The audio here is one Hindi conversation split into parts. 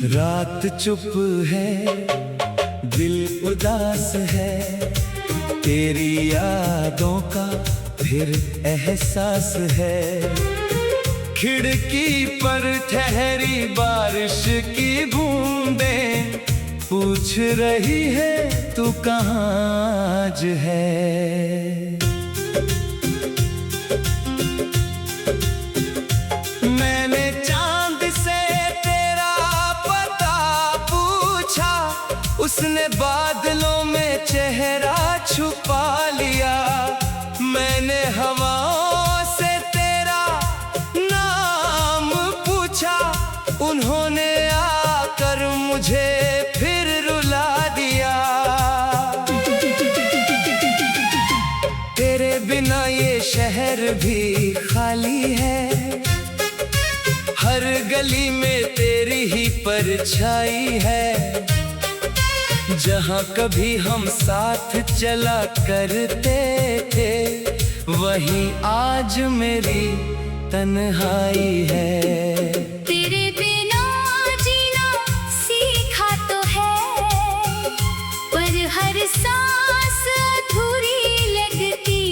रात चुप है, दिल उदास है, तेरी यादों का फिर एहसास है। खिड़की पर ठहरी बारिश की बूंदें पूछ रही है तू कहाँ आज है। मैंने चांद से तेरा पता पूछा, उसने बादलों में चेहरा छुपा लिया। मैंने हवाओं से तेरा नाम पूछा, उन्होंने आकर मुझे फिर रुला दिया। तेरे बिना ये शहर भी खाली है, हर गली में तेरी ही परछाई है। जहाँ कभी हम साथ चला करते थे, वहीं आज मेरी तन्हाई है। तेरे बिना जीना सीखा तो है, पर हर सांस अधूरी लगती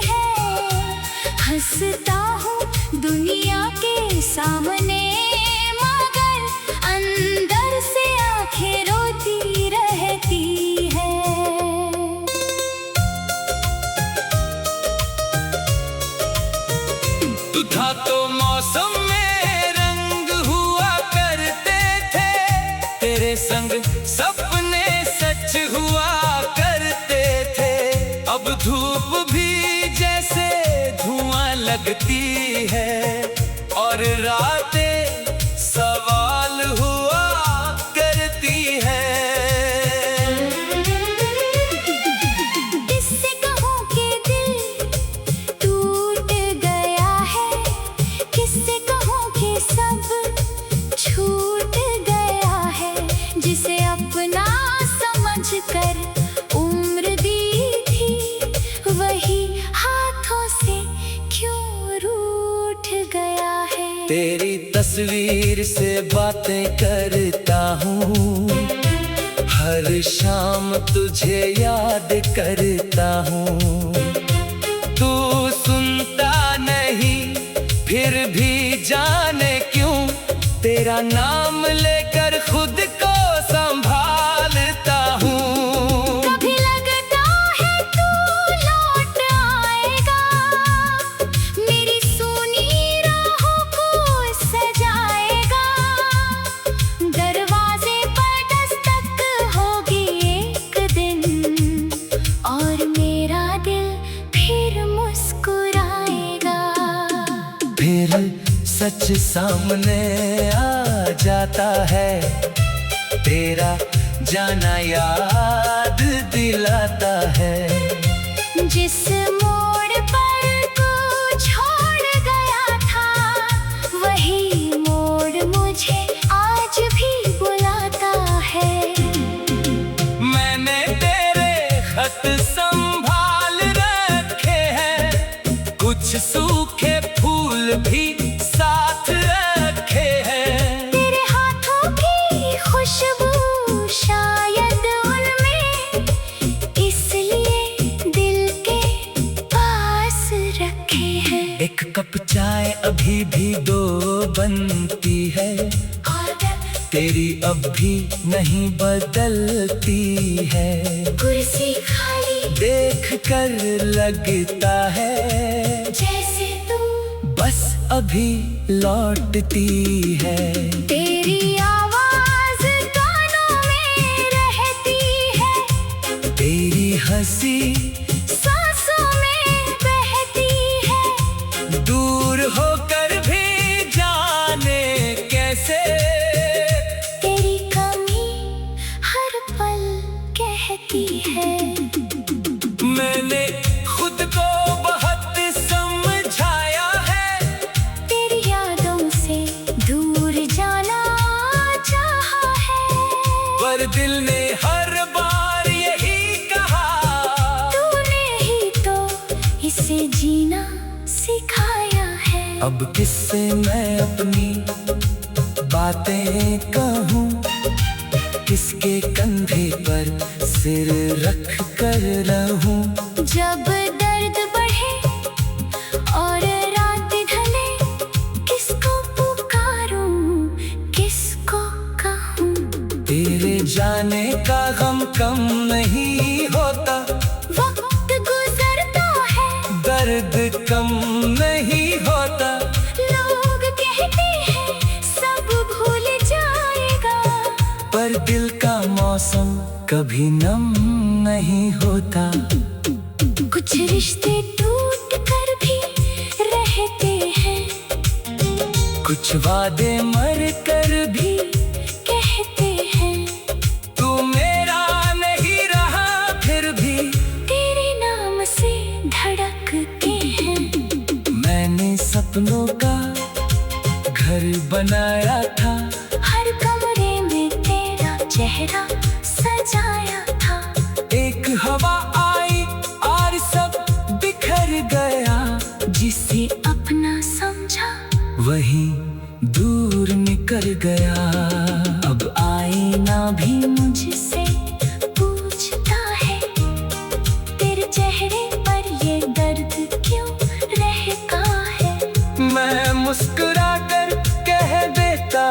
है। हंसता हूँ दुनिया के सामने, मगर अंदर से आंखें रोती रहती है। तू था तो मौसम में रंग हुआ करते थे, तेरे संग सपने सच हुआ करते थे। अब धूप भी जैसे धुआं लगती है, और रातें सवाल हुआ करती है। किससे कहूँ कि दिल टूट गया है, किससे कहूँ कि सब छूट गया है। जिसे अपना समझकर उम्र दी थी, वही हाथों से क्यों रूठ गया है। तेरी तस्वीर से बातें करता हूँ, हर शाम तुझे याद करता हूँ। तू सुनता नहीं फिर भी जाने क्यों, तेरा नाम लेकर खुद को संभालता हूँ। कभी लगता है तू लौट आएगा, मेरी सुनी राहों को सजाएगा। दरवाजे पर दस्तक होगी एक दिन, और मेरा दिल फिर मुस्कुराएगा। फिर सच सामने आ जाता है, तेरा जाना याद दिलाता है। जिस मोड़ पर तू छोड़ गया था, वही मोड़ मुझे आज भी बुलाता है। मैंने तेरे खत संभाल रखे हैं, कुछ सूखे फूल भी साथ रखे हैं। तेरे हाथों की खुशबू शायद उनमें, इसलिए दिल के पास रखे हैं। एक कप चाय अभी भी दो बनती है, तेरी अब भी नहीं बदलती है। कुर्सी खाली देख कर लगता है, जैसे तू बस अभी लौटती है। तेरी आवाज कानों में रहती है, तेरी हंसी सांसों में बहती है। दूर होकर भी जाने कैसे, तेरी कमी हर पल कहती है। मैंने खुद को बहुत समझाया है, तेरी यादों से दूर जाना चाहा है। पर दिल ने हर बार यही कहा, तूने ही तो इसे जीना सिखाया है। अब किससे मैं अपनी बातें कहूँ। किसके कंधे पर सिर रख कर रहूं। जब दर्द बढ़े और रात ढले, किसको पुकारूं, किसको कहूं। तेरे जाने का गम कम नहीं होता, वक्त गुजरता है, दर्द कम नहीं होता। लोग कहते हैं सब भूल जाएगा, पर दिल का मौसम कभी नम नहीं होता। कुछ रिश्ते टूट कर भी रहते हैं, कुछ वादे मर कर भी कहते हैं। तू मेरा नहीं रहा फिर भी तेरे नाम से धड़कते हैं। मैंने सपनों का घर बनाया था, हर कमरे में तेरा चेहरा सजाया था। एक हवा आई और सब बिखर गया। जिसे अपना समझा वही दूर निकल गया। अब आईना भी मुझसे पूछता है, तेरे चेहरे पर ये दर्द क्यों रहता है। मैं मुस्कुरा कर कह देता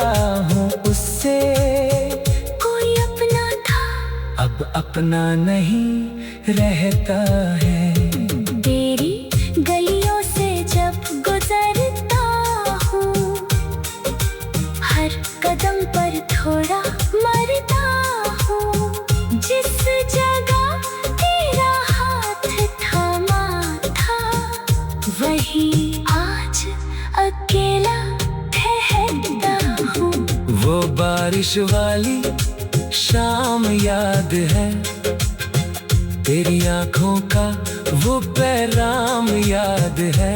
हूँ उससे, कोई अपना था अब अपना नहीं रहता है। तेरी गलियों से जब गुजरता हूँ, हर कदम पर थोड़ा मरता हूँ। जिस जगह तेरा हाथ थामा था, वही आज अकेला ठहरता हूँ। वो बारिश वाली शाम याद है, तेरी आंखों का वो पैगाम याद है।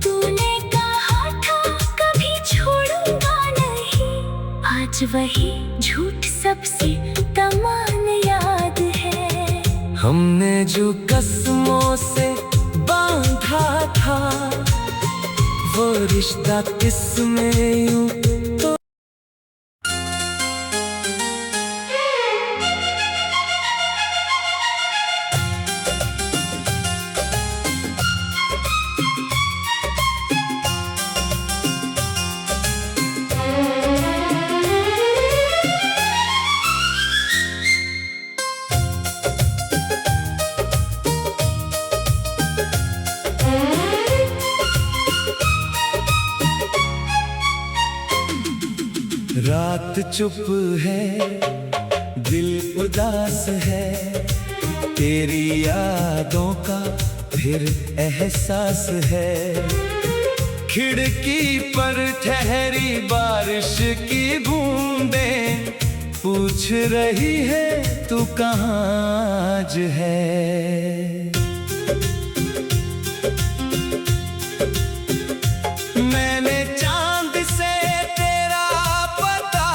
तूने कहा था कभी छोड़ूंगा नहीं, आज वही झूठ सबसे तमाम याद है। हमने जो कसमों से बांधा था, वो रिश्ता किसमें यूं तो रात चुप है, दिल उदास है, तेरी यादों का फिर एहसास है। खिड़की पर ठहरी बारिश की बूंदें पूछ रही है तू कहाँ आज है। मैंने चांद से तेरा पता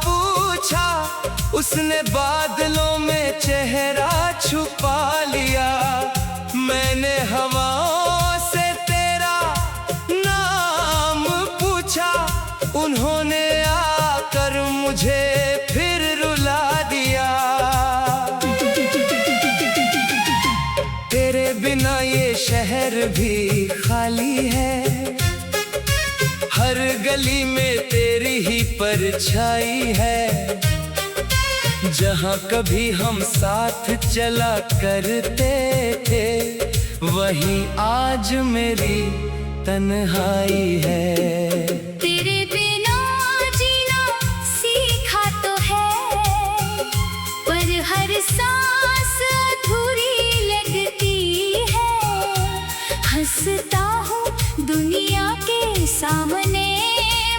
पूछा, उसने बादलों में चेहरा छुपा लिया। मैंने हवाओं से तेरा नाम पूछा, उन्होंने आकर मुझे फिर रुला दिया। तेरे बिना ये शहर भी खाली है, हर गली में तेरी ही परछाई है। जहाँ कभी हम साथ चला करते थे, वहीं आज मेरी तन्हाई है। तेरे बिना जीना सीखा तो है, पर हर सांस अधूरी लगती है। हंसता हूँ दुनिया के सामने,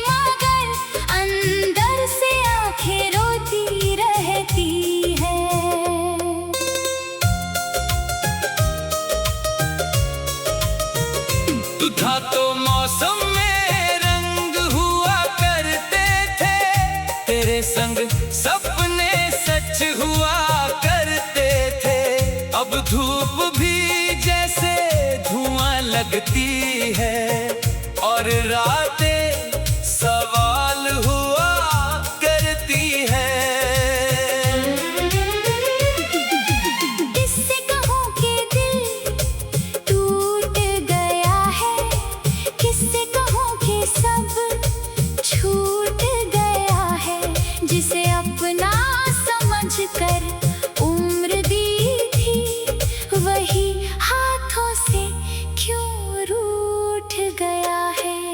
मगर अंदर से आंखें रोती रहती है। तू था तो मौसम में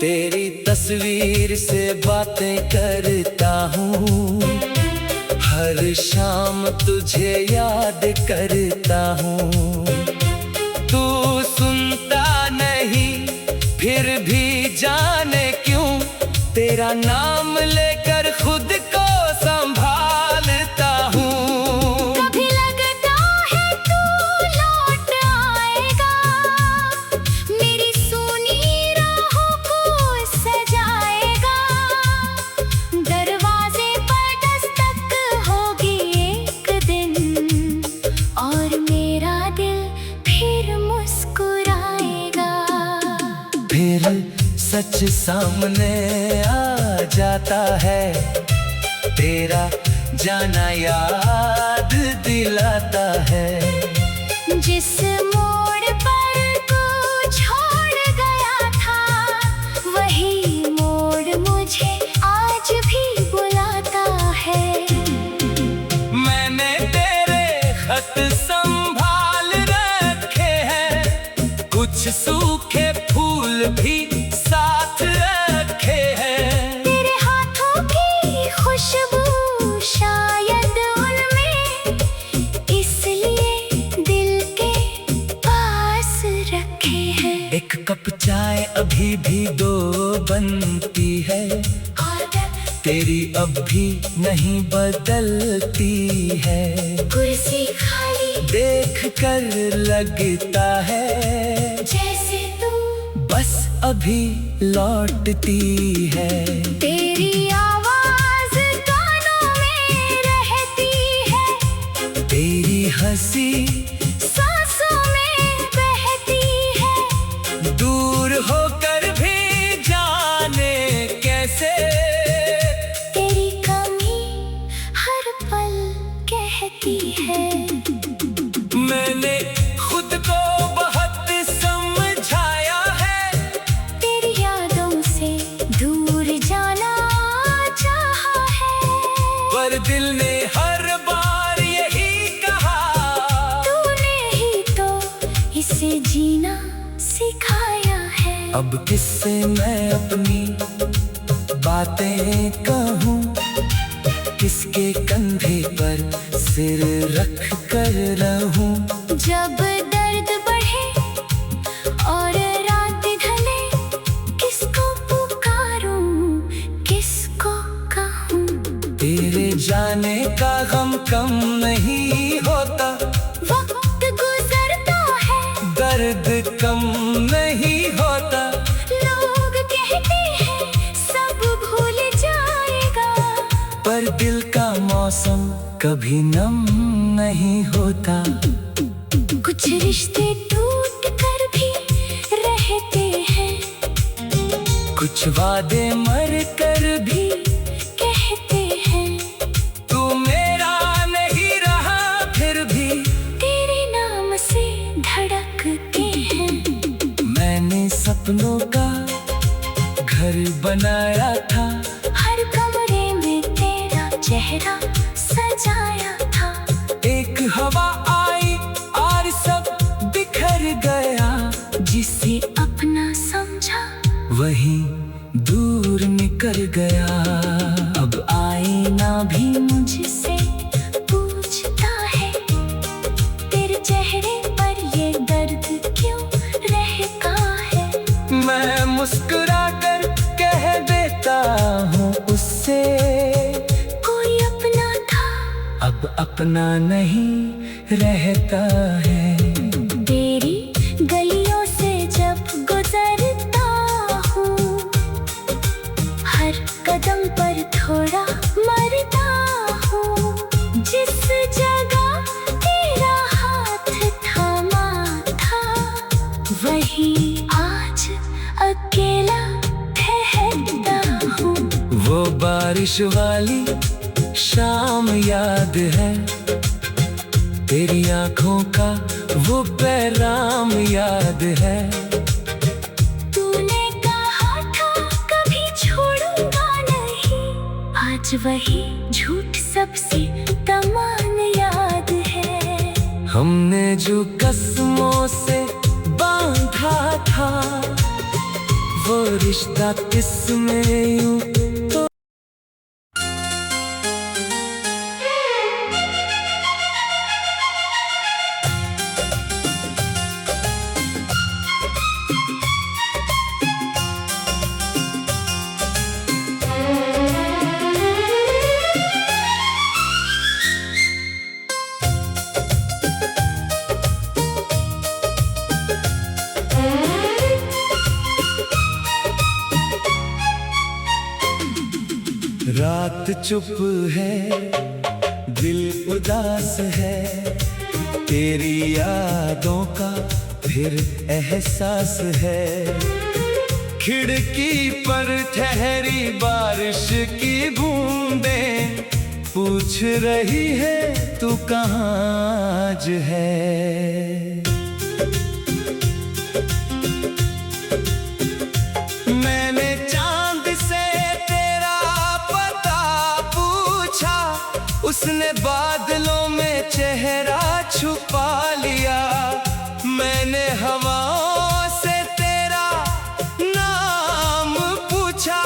तेरी तस्वीर से बातें करता हूँ, हर शाम तुझे याद करता हूँ। तू सुनता नहीं फिर भी जाने क्यों, तेरा नाम लेकर खुद को संभालता हूँ। कभी लगता है तू लौट आएगा, मेरी सूनी राहों को सजाएगा। दरवाजे पर दस्तक होगी एक दिन, और मेरा दिल फिर मुस्कुराएगा। फिर सच सामने आ जाता है, तेरा जाना याद दिलाता है। जिस मोड़ पर तू छोड़ गया था, वही मोड़ मुझे आज भी बुलाता है। मैंने तेरे खत संभाल रखे हैं, कुछ सूखे फूल भी साथ रखे हैं। तेरे हाथों की खुशबू शायद उनमें, इसलिए दिल के पास रखे हैं। एक कप चाय अभी भी दो बनती है, तेरी अब भी नहीं बदलती है। कुर्सी खाली देख कर लगता है, जैसे तू बस अभी लौटती है। तेरी आवाज कानों में रहती है, तेरी हंसी सांसों में बहती है। दूर होकर भी जाने कैसे, तेरी कमी हर पल कहती है। मैंने खुद को बहुत समझाया है, तेरी यादों से दूर जाना चाहा है। पर दिल ने हर बार यही कहा, तूने ही तो इसे जीना सिखाया है। अब किससे मैं अपनी बातें कहूँ, किसके कंधे पर सिर रख कर रहूं। जब दर्द बढ़े और रात ढले, किसको पुकारूं, किसको कहूँ। तेरे जाने का गम कम नहीं होता, वक्त गुजरता है, दर्द कम नहीं होता। लोग कहते हैं सब भूल जाएगा, पर दिल का मौसम कभी नम नहीं होता। कुछ रिश्ते टूट कर भी रहते हैं, कुछ वादे मर कर भी कहते हैं। तू मेरा नहीं रहा फिर भी तेरे नाम से धड़कते हैं। मैंने सपनों का घर बनाया था, हर कमरे में तेरा चेहरा सजाया था। एक हवा आई और सब बिखर गया, जिसे अपना समझा वही दूर निकल गया। अब आईना भी मुझसे पूछता है, तेरे चेहरे पर ये दर्द क्यों रहता है। मैं मुस्कुरा कर कह देता हूँ उससे, कोई अपना था अब अपना नहीं रहता है। तेरी गलियों से जब गुजरता हूँ, हर कदम पर थोड़ा मरता हूँ। जिस जगह तेरा हाथ थामा था, वही आज अकेला ठहरता हूँ। वो बारिश वाली शाम याद है, तेरी आंखों का वो पैगाम याद है। तूने कहा था कभी छोड़ूंगा नहीं, आज वही झूठ सबसे तमाम याद है। हमने जो कसमों से बांधा था, वो रिश्ता किसमें यूं तो रात चुप है, दिल उदास है, तेरी यादों का फिर एहसास है। खिड़की पर ठहरी बारिश की बूंदें पूछ रही है तू कहाँ आज है। मैंने चांद से तेरा पता पूछा, उसने बादलों में चेहरा छुपा लिया। मैंने हवाओं से तेरा नाम पूछा,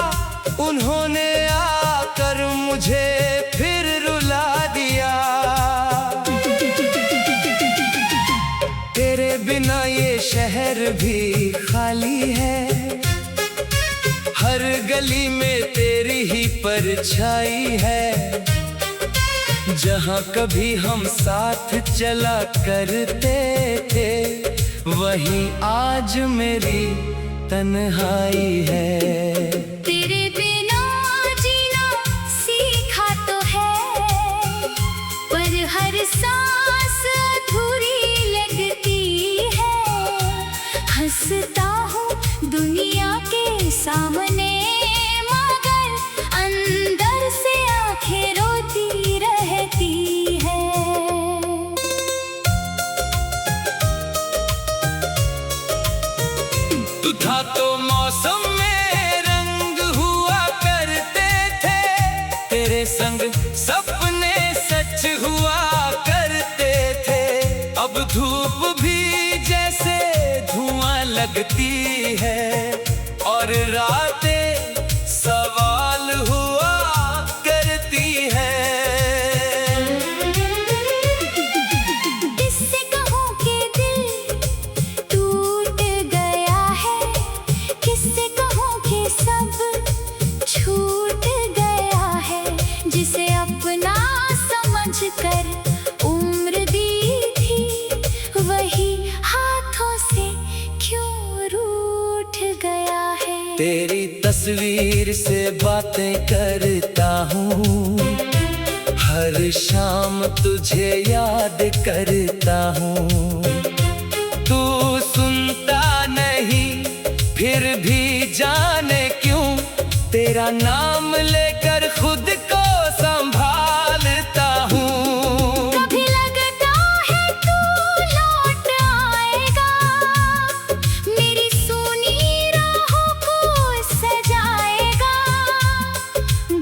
उन्होंने आकर मुझे फिर रुला दिया। तेरे बिना ये शहर भी खाली है, हर गली में तेरी ही परछाई है। जहाँ कभी हम साथ चला करते थे, वहीं आज मेरी तन्हाई है। तेरे बिना जीना सीखा तो है, पर हर सांस अधूरी लगती है। हंसता हूँ दुनिया के सामने, मगर अंदर से आंखें रोती रहती है। तू था तो मौसम में रंग हुआ करते थे, तेरे संग सपने सच हुआ करते थे। अब धूप भी जैसे धुआं लगती है, और रातें सवाल हुआ करती है। किससे कहूँ कि दिल टूट गया है, किससे कहूँ कि सब छूट गया है। जिसे अपना समझकर उम्र दी थी, वही हाथों से क्यों रूठ गया है। तेरी तस्वीर से बातें करता हूँ, हर शाम तुझे याद करता हूँ। तू सुनता नहीं, फिर भी जाने क्यों तेरा नाम लेकर खुद को संभालता हूँ। कभी लगता है तू लौट आएगा, मेरी सूनी राहों को सजाएगा।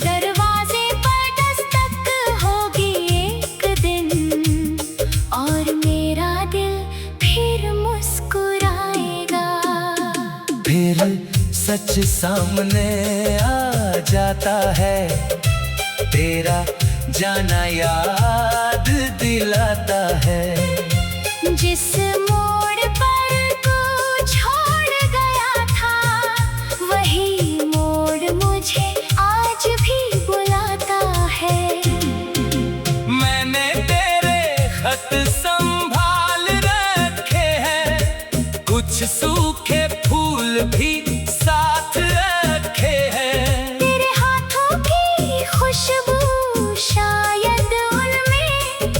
दरवाजे पर दस्तक होगी एक दिन, और मेरा दिल फिर मुस्कुराएगा। फिर सच सामने आ जाता है, तेरा जाना याद दिलाता है। जिस मोड़ पर तू छोड़ गया था, वही मोड़ मुझे आज भी बुलाता है। मैंने तेरे खत संभाल रखे हैं, कुछ सूखे फूल भी साथ रखे हैं। तेरे हाथों की खुशबू शायद उनमें,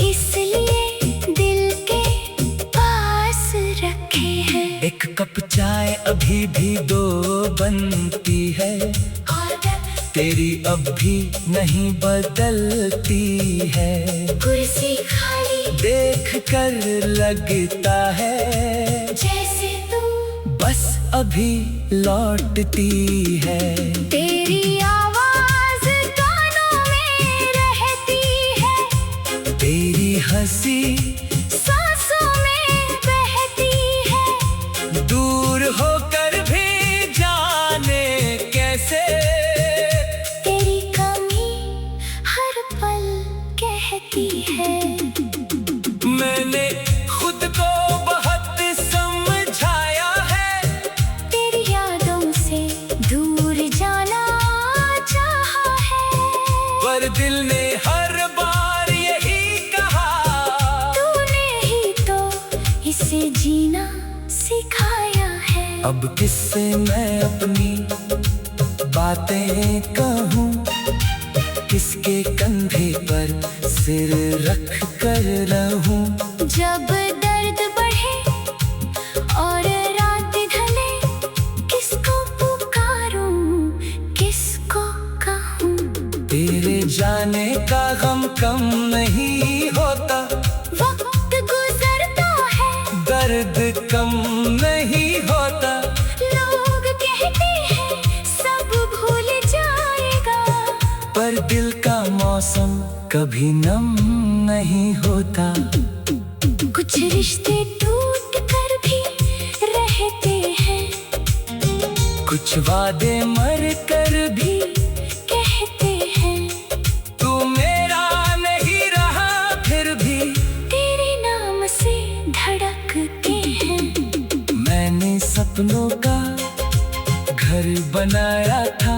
इसलिए दिल के पास रखे हैं। एक कप चाय अभी भी दो बनती है, तेरी अब भी नहीं बदलती है। कुर्सी खाली देख कर लगता है जैसे तू बस अभी लौटती है। तेरी आवाज कानों में रहती है, तेरी हंसी सांसों में बहती है। दूर होकर भी और दिल ने हर बार यही कहा, तूने ही तो इसे जीना सिखाया है। अब किससे मैं अपनी बातें कहूँ, किसके कंधे पर सिर रख कर रहूं। जब दर्द बढ़े और रात ढले, किसको पुकारूं, किसको कहूँ। तेरे जाने का गम कम नहीं होता, वक्त गुजरता है, दर्द कम नहीं होता। लोग कहते हैं सब भूल जाएगा, पर दिल का मौसम कभी नम नहीं होता। कुछ रिश्ते टूट कर भी रहते हैं, कुछ वादे मर कर भी कहते हैं। तू मेरा नहीं रहा फिर भी तेरे नाम से धड़कते हैं। मैंने सपनों का घर बनाया था,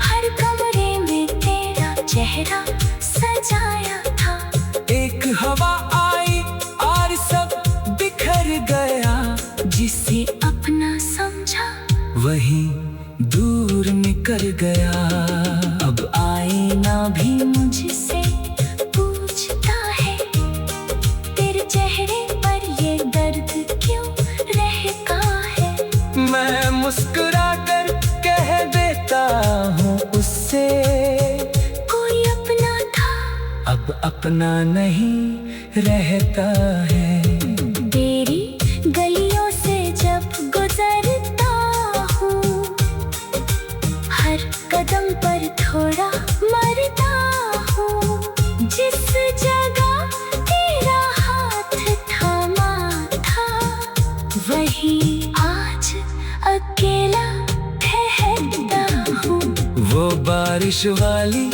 हर कमरे में तेरा चेहरा सजाया था। एक हवा आई और सब बिखर गया, जिसे अपना समझा वही दूर निकल गया। अब आईना भी मुझसे पूछता है, तेरे चेहरे पर ये दर्द क्यों रहता है। मैं मुस्कुरा कर कह देता हूँ उससे, कोई अपना था अब अपना नहीं रहता है। तेरी गलियों से जब गुजरता हूँ, हर कदम पर थोड़ा मरता हूँ। जिस जगह तेरा हाथ थामा था, वही आज अकेला ठहरता हूँ। वो बारिश वाली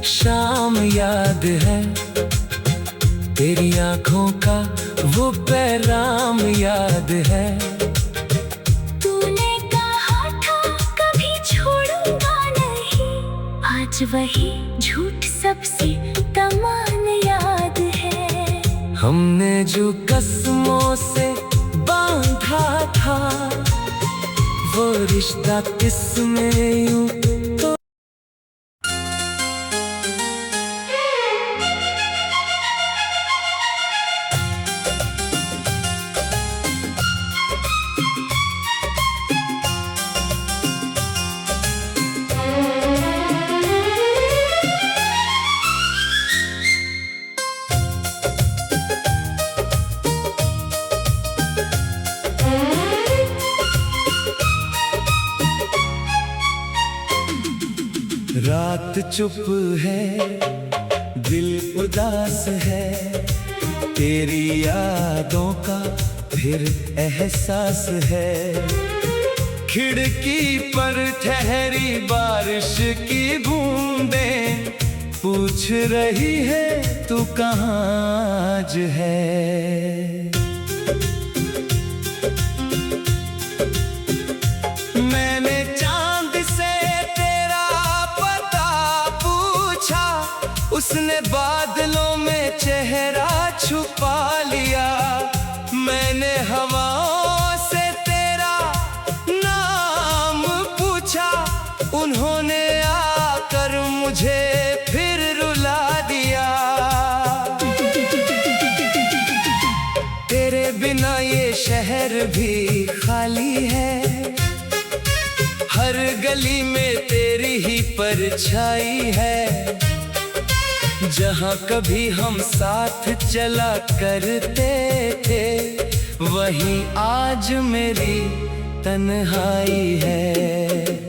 शाम याद है, तेरी आंखों का वो पैगाम याद है। तूने कहा था कभी छोड़ूंगा नहीं, आज वही झूठ सबसे तमाम याद है। हमने जो कसमों से बांधा था, वो रिश्ता किसमें यूं तो रात चुप है, दिल उदास है, तेरी यादों का फिर एहसास है। खिड़की पर ठहरी बारिश की बूंदें पूछ रही है तू कहाँ आज है। मैंने चांद से तेरा पता पूछा, उसने बादलों में चेहरा छुपा लिया। मैंने हवाओं से तेरा नाम पूछा, उन्होंने आकर मुझे फिर रुला दिया। तेरे बिना ये शहर भी खाली है, हर गली में तेरी ही परछाई है। जहाँ कभी हम साथ चला करते थे, वहीं आज मेरी तन्हाई है।